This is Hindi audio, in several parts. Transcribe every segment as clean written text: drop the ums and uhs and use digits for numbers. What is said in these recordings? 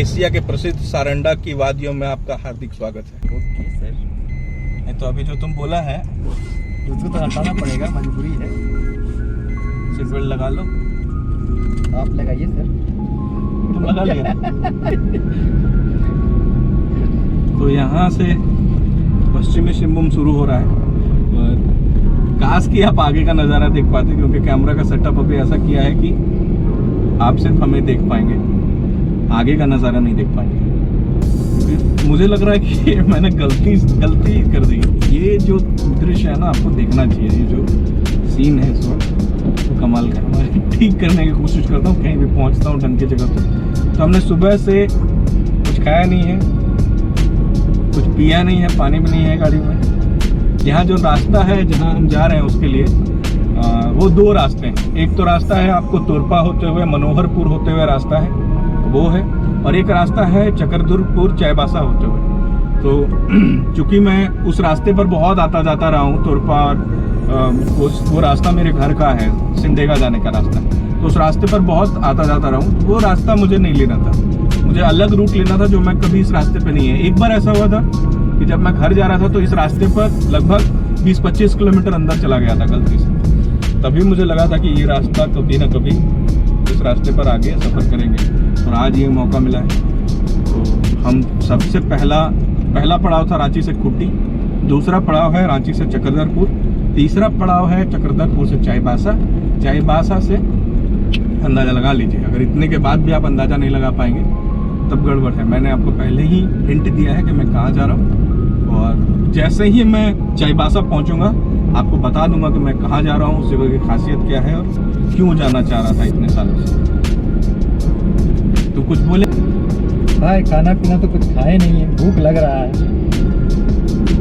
एशिया के प्रसिद्ध सारंडा की वादियों में आपका हार्दिक स्वागत है। Okay sir. तो अभी जो तुम बोला है उसको तो हटाना पड़ेगा, मजबूरी है। सीट बेल्ट लगा लो। आप लगाइए सर। तुम लगा लिया। तो यहाँ से पश्चिमी सिंहभूम शुरू हो रहा है और काश कि आप आगे का नज़ारा देख पाते, क्योंकि कैमरा का सेटअप अभी ऐसा किया है कि आप सिर्फ हमें देख पाएंगे, आगे का नज़ारा नहीं देख पाएंगे। मुझे लग रहा है कि मैंने गलती कर दी। ये जो दृश्य है ना, आपको देखना चाहिए। ये जो सीन है इस वक्त तो कमाल का। मैं ठीक करने की कोशिश करता हूँ, कहीं भी पहुँचता हूँ ढंग की जगह पर। तो हमने सुबह से कुछ खाया नहीं है, कुछ पिया नहीं है, पानी भी नहीं है गाड़ी में। यहाँ जो रास्ता है जहाँ हम जा रहे हैं उसके लिए वो दो रास्ते हैं। एक तो रास्ता है आपको तोरपा होते हुए मनोहरपुर होते हुए रास्ता है, वो है, और एक रास्ता है चक्रधरपुर चाईबासा होते हुए। तो चूंकि मैं उस रास्ते पर बहुत आता जाता रहा हूँ, तोरपा वो रास्ता मेरे घर का है, सिंदेगा जाने का रास्ता, तो उस रास्ते पर बहुत आता जाता रहा हूँ। वो रास्ता मुझे नहीं लेना था, मुझे अलग रूट लेना था जो मैं कभी इस रास्ते पर नहीं है। एक बार ऐसा हुआ था कि जब मैं घर जा रहा था तो इस रास्ते पर लगभग 20-25 किलोमीटर अंदर चला गया था गलती से। तभी मुझे लगा था कि ये रास्ता कभी ना कभी इस रास्ते पर आगे सफ़र करेंगे, और आज ये मौका मिला है। तो हम सबसे पहला पड़ाव था रांची से खुट्टी, दूसरा पड़ाव है रांची से चक्रधरपुर, तीसरा पड़ाव है चक्रधरपुर से चाईबासा से अंदाज़ा लगा लीजिए। अगर इतने के बाद भी आप अंदाज़ा नहीं लगा पाएंगे तब गड़बड़ है। मैंने आपको पहले ही हिंट दिया है कि मैं कहाँ जा रहा हूँ, और जैसे ही मैं चाईबासा पहुँचूँगा आपको बता दूंगा कि मैं कहाँ जा रहा हूँ, उस जगह की खासियत क्या है और क्यों जाना चाह रहा था इतने सालों से। तो कुछ बोले भाई? खाना पीना तो कुछ खाए नहीं है, भूख लग रहा है।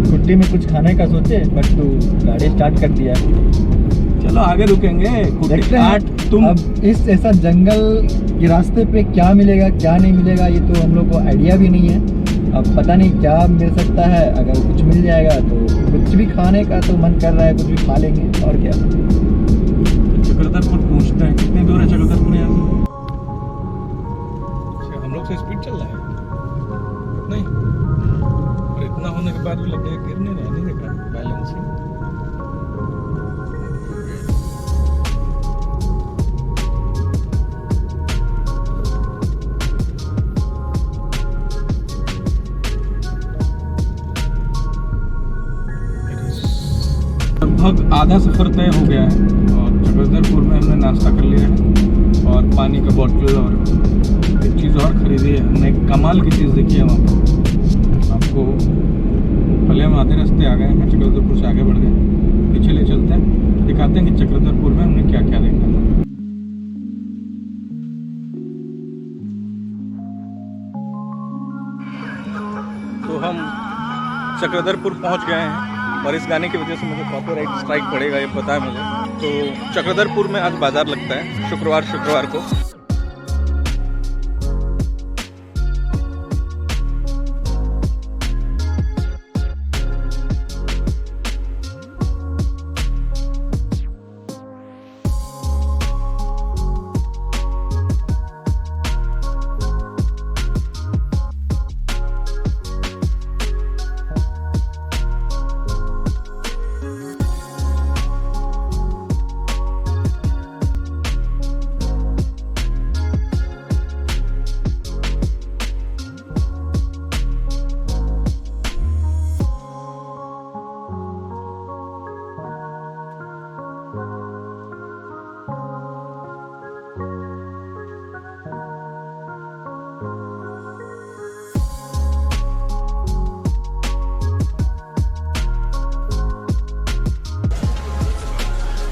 छुट्टी में कुछ खाने का सोचे, बट तू गाड़ी स्टार्ट कर दिया। चलो आगे रुकेंगे। देखते हैं तुम अब इस ऐसा जंगल के रास्ते पे क्या मिलेगा क्या नहीं मिलेगा, ये तो हम लोग को आइडिया भी नहीं है। अब पता नहीं क्या मिल सकता है। अगर कुछ मिल जाएगा तो कुछ भी खाने का तो मन कर रहा है, कुछ भी खा लेंगे और क्या। चक्रधरपुर पहुंचते हैं। कितनी दूर है चक्रधरपुर यहाँ से? हम लोग से स्पीड चल रहा है नहीं, और इतना होने के बाद भी लग गया गिरने नहीं देखा बैलेंसिंग। लगभग आधा सफ़र तय हो गया है और चक्रधरपुर में हमने नाश्ता कर लिया है और पानी का बोतल और एक चीज़ और ख़रीदी है। हमने एक कमाल की चीज़ देखी है वहाँ पर। आपको भले हम आधे रास्ते आ गए हैं, चक्रधरपुर से आगे बढ़ गए, पीछे ले चलते हैं, दिखाते हैं कि चक्रधरपुर में हमने क्या क्या देखा। तो हम चक्रधरपुर पहुँच गए हैं और इस गाने की वजह से मुझे कॉपीराइट स्ट्राइक पड़ेगा, ये पता है मुझे। तो चक्रधरपुर में आज बाजार लगता है शुक्रवार को।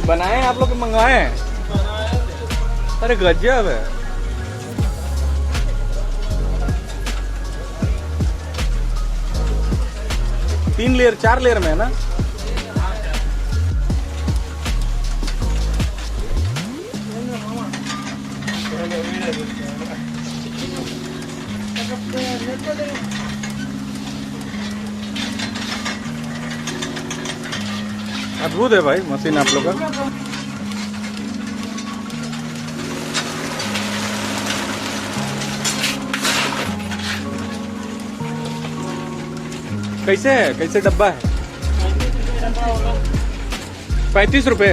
बनाए हैं आप लोग, मंगाए हैं? अरे गजब है। तीन लेयर 4 लेयर में है ना? अद्भुत है भाई मशीन आप लोग का। कैसे है, कैसे डब्बा है? 35 रुपए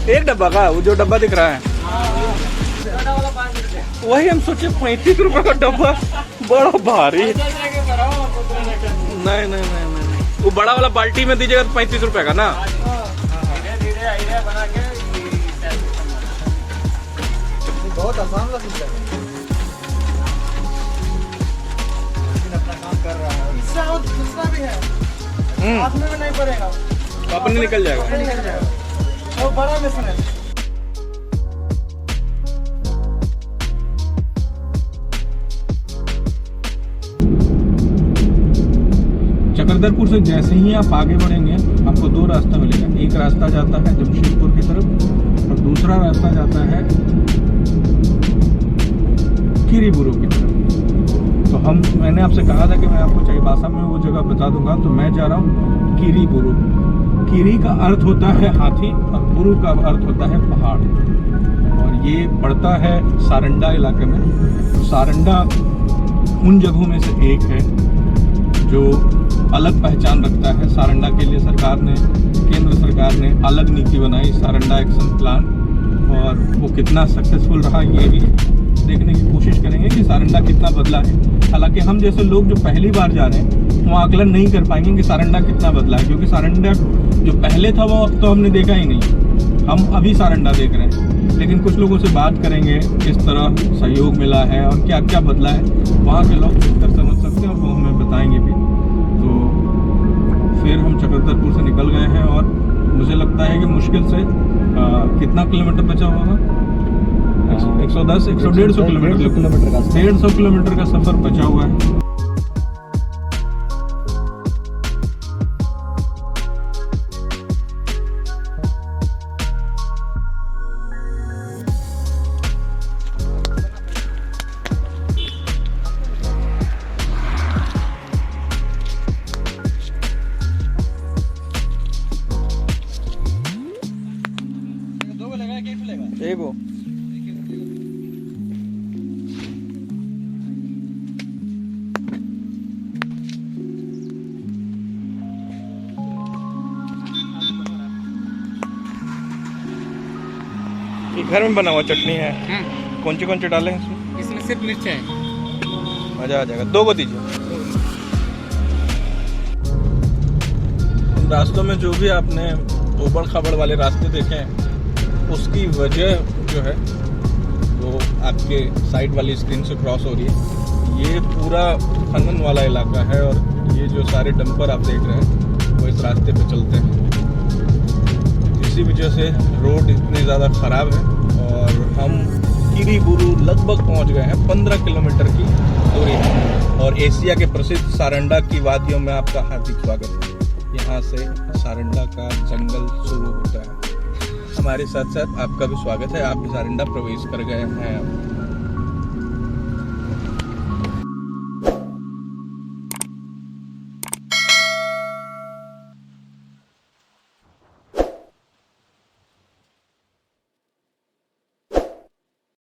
एक डब्बा का? वो जो डब्बा दिख रहा है वही हम सोचे 35 रुपए का डब्बा, बड़ा भारी। नहीं नहीं नहीं नहीं, वो बड़ा वाला बाल्टी में दीजिएगा तो 35 रुपए का ना। बहुत आसान सा सिस्टम है, अपना काम कर रहा है। इससे और दूसरा भी है, हाथ में भी नहीं पड़ेगा, अपने निकल जाएगा। वो बड़ा मशीन है। चकरदरपुर से जैसे ही आप आगे बढ़ेंगे आपको दो रास्ता मिलेगा। एक रास्ता जाता है जमशेदपुर की तरफ और दूसरा रास्ता जाता है कीरीबुरू की तरफ। तो मैंने आपसे कहा था कि मैं आपको चाईबासा में वो जगह बता दूंगा, तो मैं जा रहा हूँ कीरीबुरू। कीरी का अर्थ होता है हाथी और बुरू का अर्थ होता है पहाड़, और ये पड़ता है सारंडा इलाके में। तो सारंडा उन जगहों में से एक है जो अलग पहचान रखता है। सारंडा के लिए केंद्र सरकार ने अलग नीति बनाई, सारंडा एक्शन प्लान, और वो कितना सक्सेसफुल रहा ये भी देखने की कोशिश करेंगे कि सारंडा कितना बदला है। हालांकि हम जैसे लोग जो पहली बार जा रहे हैं वो आकलन नहीं कर पाएंगे कि सारंडा कितना बदला है, क्योंकि सारंडा जो पहले था वो अब तो हमने देखा ही नहीं, हम अभी सारंडा देख रहे हैं। लेकिन कुछ लोगों से बात करेंगे किस तरह सहयोग मिला है और क्या क्या बदला है, वहाँ के लोग बेहतर समझ सकते हैं और वो हमें बताएंगे भी। तो फिर हम चकरदरपुर से निकल गए हैं और मुझे लगता है कि मुश्किल से कितना किलोमीटर बचा होगा, 110 150 किलोमीटर का 150 किलोमीटर का सफर बचा हुआ है। एगो ये घर में बना हुआ चटनी है। कौन सी डाले हैं इसमें? इसमें सिर्फ मिर्च है। मजा आ जाएगा। 2 को दीजिए। रास्तों में जो भी आपने उबड़ खाबड़ वाले रास्ते देखे हैं उसकी वजह जो है वो आपके साइड वाली स्क्रीन से क्रॉस हो रही है। ये पूरा खनन वाला इलाका है और ये जो सारे डंपर आप देख रहे हैं वो इस रास्ते पे चलते हैं। इसी वजह से रोड इतनी ज़्यादा ख़राब है और हम कीरीबुरू लगभग पहुंच गए हैं। 15 किलोमीटर की दूरी है और एशिया के प्रसिद्ध सारंडा की वादियों में आपका हार्दिक स्वागत है। यहाँ से सारंडा का जंगल शुरू होता है। हमारे साथ साथ आपका भी स्वागत है। आप भी सारंडा प्रवेश कर गए हैं।